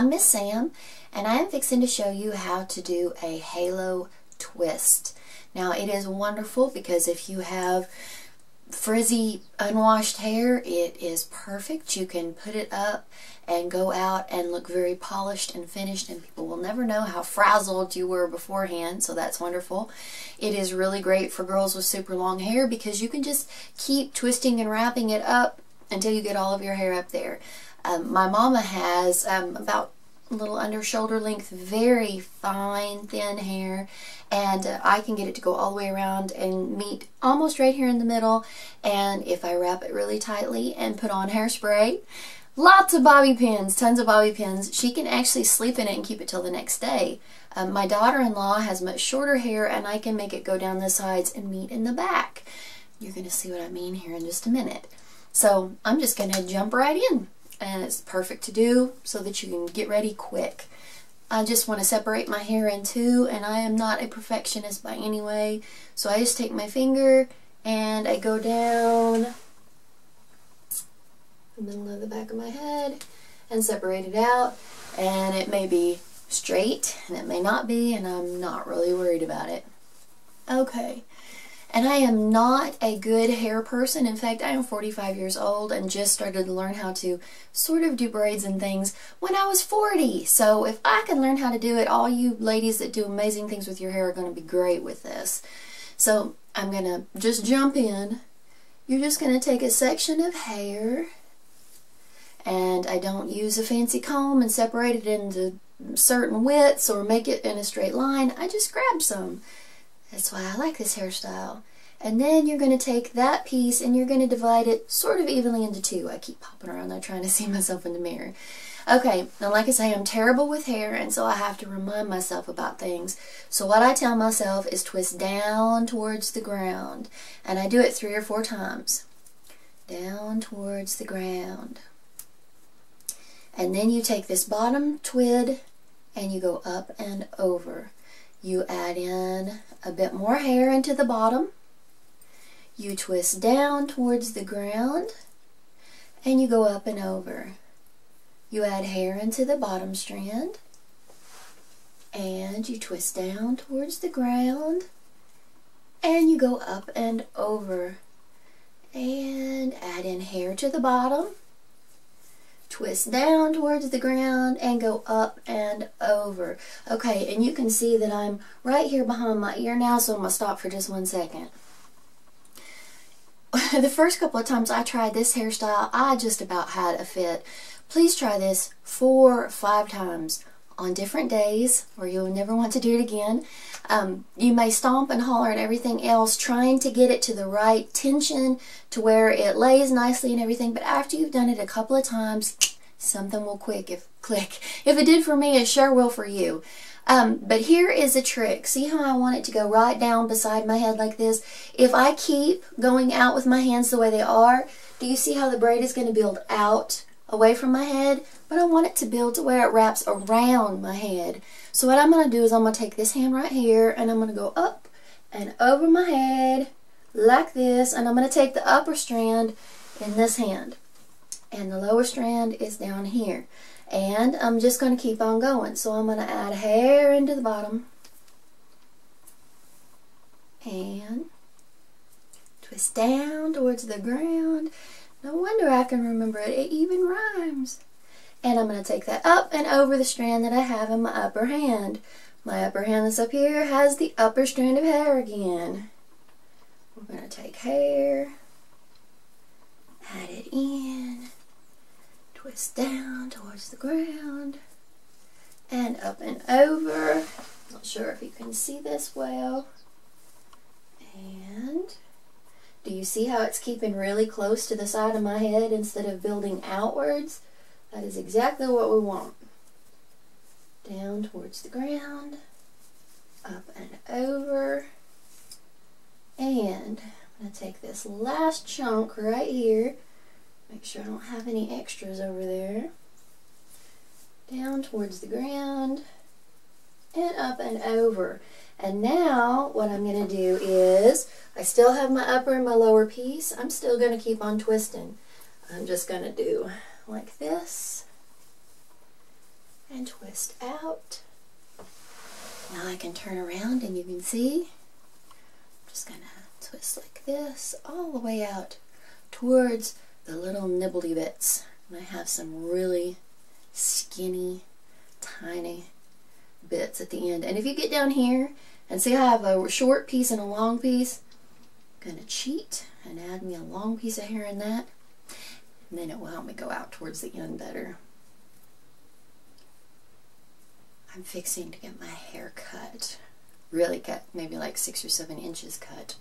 I'm Miss Sam, and I am fixing to show you how to do a halo twist. Now it is wonderful because if you have frizzy unwashed hair, it is perfect. You can put it up and go out and look very polished and finished, and people will never know how frazzled you were beforehand, so that's wonderful. It is really great for girls with super long hair because you can just keep twisting and wrapping it up until you get all of your hair up there. My mama has about a little under shoulder length, very fine, thin hair, and I can get it to go all the way around and meet almost right here in the middle. And if I wrap it really tightly and put on hairspray, lots of bobby pins, tons of bobby pins, she can actually sleep in it and keep it till the next day. My daughter-in-law has much shorter hair, and I can make it go down the sides and meet in the back. You're going to see what I mean here in just a minute. So I'm just going to jump right in. And it's perfect to do so that you can get ready quick. I just want to separate my hair in two, and I am not a perfectionist by any way, so I just take my finger and I go down the middle of the back of my head and separate it out, and it may be straight and it may not be, and I'm not really worried about it. Okay. And I am not a good hair person. In fact, I am 45 years old and just started to learn how to sort of do braids and things when I was 40. So if I can learn how to do it, all you ladies that do amazing things with your hair are going to be great with this. So I'm going to just jump in. You're just going to take a section of hair, and I don't use a fancy comb and separate it into certain widths or make it in a straight line. I just grab some. That's why I like this hairstyle. And then you're going to take that piece and you're going to divide it sort of evenly into two. I keep popping around there trying to see myself in the mirror. Okay, now like I say, I'm terrible with hair, and so I have to remind myself about things. So what I tell myself is twist down towards the ground. And I do it 3 or 4 times. Down towards the ground. And then you take this bottom twid and you go up and over. You add in a bit more hair into the bottom. You twist down towards the ground and you go up and over. You add hair into the bottom strand and you twist down towards the ground and you go up and over and add in hair to the bottom. Twist down towards the ground and go up and over. Okay, and you can see that I'm right here behind my ear now, so I'm going to stop for just 1 second. The first couple of times I tried this hairstyle, I just about had a fit. Please try this 4 or 5 times on different days, or you'll never want to do it again. You may stomp and holler and everything else, trying to get it to the right tension to where it lays nicely and everything, but after you've done it a couple of times, something will click. If it did for me, it sure will for you. But here is a trick. See how I want it to go right down beside my head like this? If I keep going out with my hands the way they are, do you see how the braid is going to build out away from my head? But I want it to build to where it wraps around my head. So what I'm going to do is I'm going to take this hand right here and I'm going to go up and over my head like this, and I'm going to take the upper strand in this hand and the lower strand is down here, and I'm just going to keep on going. So I'm going to add hair into the bottom and twist down towards the ground. No wonder I can remember it. It even rhymes. And I'm going to take that up and over the strand that I have in my upper hand. My upper hand that's up here has the upper strand of hair again. We're going to take hair, add it in, twist down towards the ground, and up and over. Not sure if you can see this well. And do you see how it's keeping really close to the side of my head instead of building outwards? That is exactly what we want. Down towards the ground, up and over, and I'm going to take this last chunk right here, make sure I don't have any extras over there, down towards the ground, and up and over. And now what I'm going to do is, I still have my upper and my lower piece, I'm still going to keep on twisting. I'm just going to do like this, and twist out. Now I can turn around and you can see, I'm just going to twist like this all the way out towards the little nibbly bits. And I have some really skinny, tiny bits at the end. And if you get down here and see I have a short piece and a long piece, I'm going to cheat and add me a long piece of hair in that. And then it will help me go out towards the end better. I'm fixing to get my hair cut. Really cut, maybe like 6 or 7 inches cut.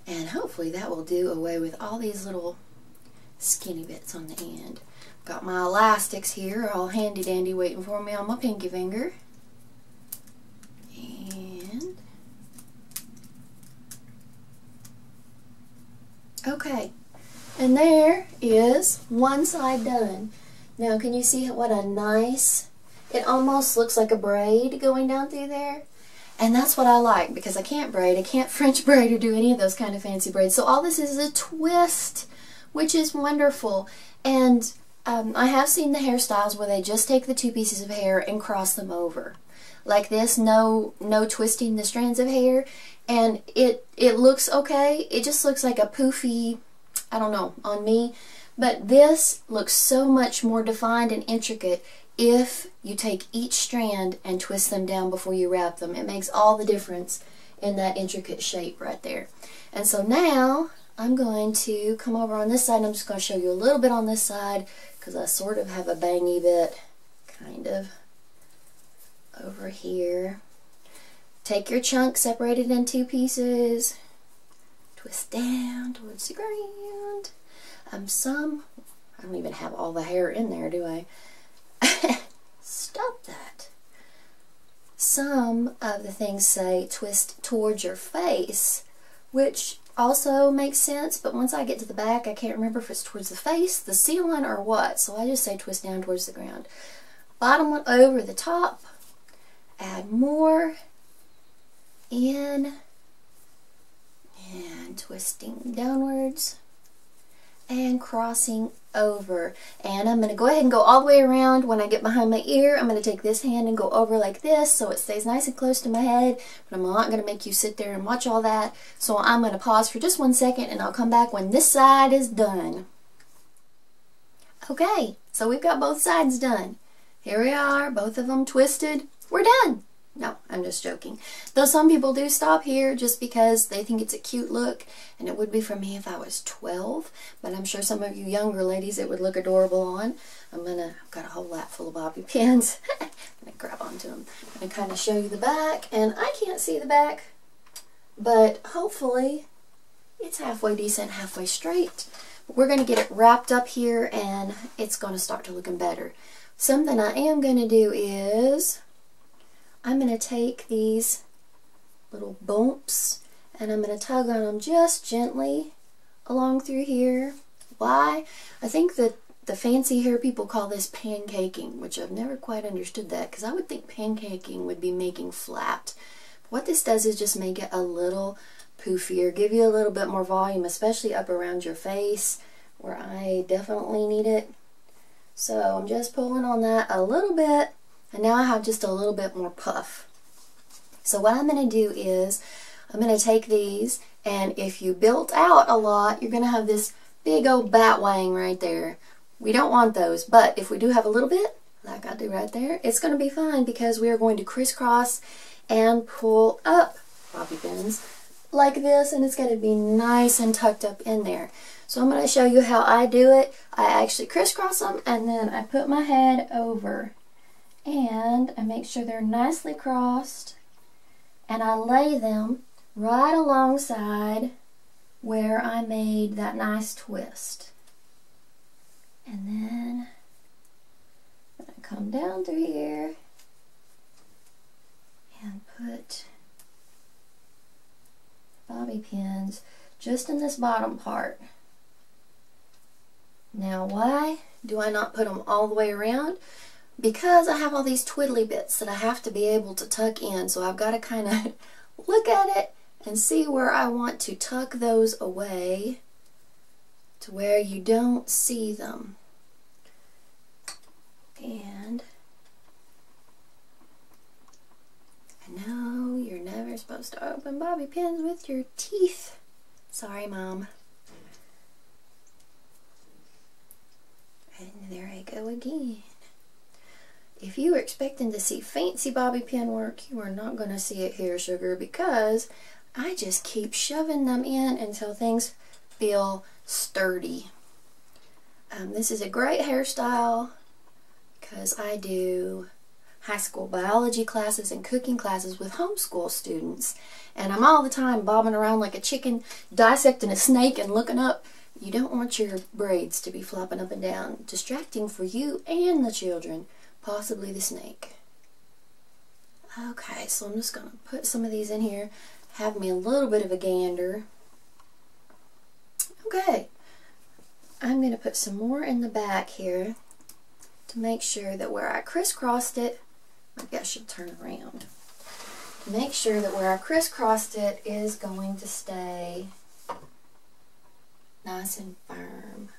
And hopefully that will do away with all these little skinny bits on the end. Got my elastics here all handy dandy waiting for me on my pinky finger. And okay. And there is one side done. Now can you see what a nice, it almost looks like a braid going down through there. And that's what I like, because I can't braid, I can't French braid or do any of those kind of fancy braids. So all this is a twist, which is wonderful. And I have seen the hairstyles where they just take the 2 pieces of hair and cross them over. Like this, no twisting the strands of hair. And it looks okay. It just looks like a poofy, I don't know, on me. But this looks so much more defined and intricate if you take each strand and twist them down before you wrap them. It makes all the difference in that intricate shape right there. And so now I'm going to come over on this side, and I'm just going to show you a little bit on this side because I sort of have a bangy bit, kind of, over here. Take your chunk, separate it in 2 pieces, twist down towards the ground. I don't even have all the hair in there, do I? Stop that. Some of the things say twist towards your face, which also makes sense, but once I get to the back, I can't remember if it's towards the face, the ceiling, or what, so I just say twist down towards the ground. Bottom one over the top, add more in, and twisting downwards, and crossing over. And I'm going to go ahead and go all the way around. When I get behind my ear, I'm going to take this hand and go over like this so it stays nice and close to my head, but I'm not going to make you sit there and watch all that. So I'm going to pause for just 1 second and I'll come back when this side is done. Okay, so we've got both sides done. Here we are, both of them twisted. We're done. No, I'm just joking. Though some people do stop here just because they think it's a cute look, and it would be for me if I was 12, but I'm sure some of you younger ladies it would look adorable on. I've got a whole lap full of bobby pins. I'm going to grab onto them. I'm going to kind of show you the back, and I can't see the back, but hopefully it's halfway decent, halfway straight. But we're going to get it wrapped up here, and it's going to start to looking better. Something I am going to do is I'm going to take these little bumps and I'm going to tug on them just gently along through here. Why? I think that the fancy hair people call this pancaking, which I've never quite understood that, because I would think pancaking would be making flat. What this does is just make it a little poofier, give you a little bit more volume, especially up around your face where I definitely need it. So I'm just pulling on that a little bit. And now I have just a little bit more puff. So what I'm going to do is, I'm going to take these, and if you built out a lot, you're going to have this big old bat wang right there. We don't want those, but if we do have a little bit, like I do right there, it's going to be fine because we are going to crisscross and pull up bobby pins like this, and it's going to be nice and tucked up in there. So I'm going to show you how I do it. I actually crisscross them, and then I put my head over. And I make sure they're nicely crossed, and I lay them right alongside where I made that nice twist. And then I come down through here and put bobby pins just in this bottom part. Now why do I not put them all the way around? Because I have all these twiddly bits that I have to be able to tuck in, so I've got to kind of look at it and see where I want to tuck those away to where you don't see them. And No, you're never supposed to open bobby pins with your teeth. Sorry, Mom. And there I go again. If you were expecting to see fancy bobby pin work, you are not going to see it here, sugar, because I just keep shoving them in until things feel sturdy. This is a great hairstyle because I do high school biology classes and cooking classes with homeschool students, and I'm all the time bobbing around like a chicken, dissecting a snake and looking up. You don't want your braids to be flopping up and down, distracting for you and the children, possibly the snake. Okay, so I'm just going to put some of these in here, have me a little bit of a gander. Okay, I'm going to put some more in the back here to make sure that where I crisscrossed it, maybe I should turn around. Make sure that where I crisscrossed it is going to stay nice and firm.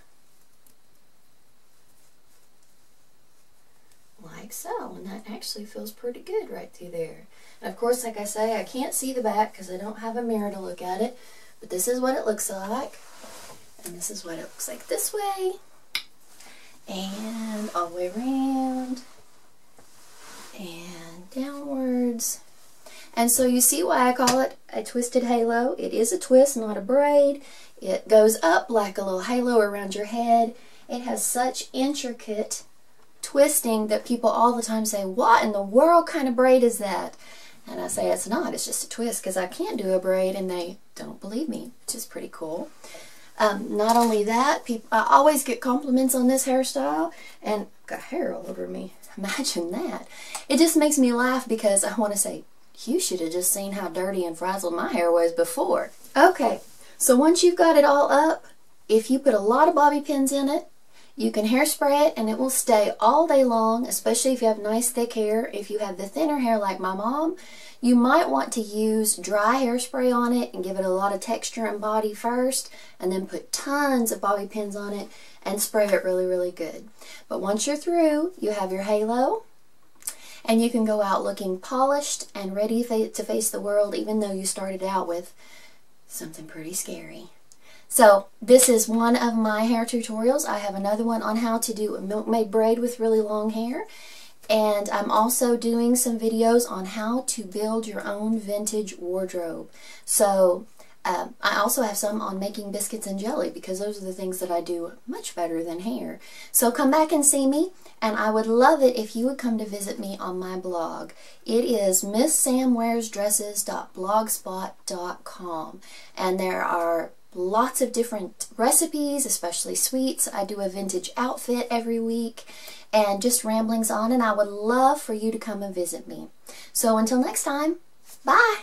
Like so, and that actually feels pretty good right through there. And of course, like I say, I can't see the back because I don't have a mirror to look at it, but this is what it looks like, and this is what it looks like this way, and all the way around, and downwards. And so you see why I call it a twisted halo. It is a twist, not a braid. It goes up like a little halo around your head. It has such intricate twisting that people all the time say, what in the world kind of braid is that? And I say it's not, it's just a twist, because I can't do a braid, and they don't believe me, which is pretty cool. Not only that, I always get compliments on this hairstyle, and got hair all over me. Imagine that. It just makes me laugh because I want to say, you should have just seen how dirty and frazzled my hair was before. Okay, so once you've got it all up, if you put a lot of bobby pins in it, you can hairspray it and it will stay all day long, especially if you have nice thick hair. If you have the thinner hair like my mom, you might want to use dry hairspray on it and give it a lot of texture and body first, and then put tons of bobby pins on it and spray it really, really good. But once you're through, you have your halo, and you can go out looking polished and ready to face the world, even though you started out with something pretty scary. So this is one of my hair tutorials. I have another one on how to do a milkmaid braid with really long hair. And I'm also doing some videos on how to build your own vintage wardrobe. So I also have some on making biscuits and jelly, because those are the things that I do much better than hair. So come back and see me, and I would love it if you would come to visit me on my blog. It is MissSamWearsDresses.blogspot.com, and there are lots of different recipes, especially sweets. I do a vintage outfit every week, and just ramblings on, and I would love for you to come and visit me. So until next time, bye!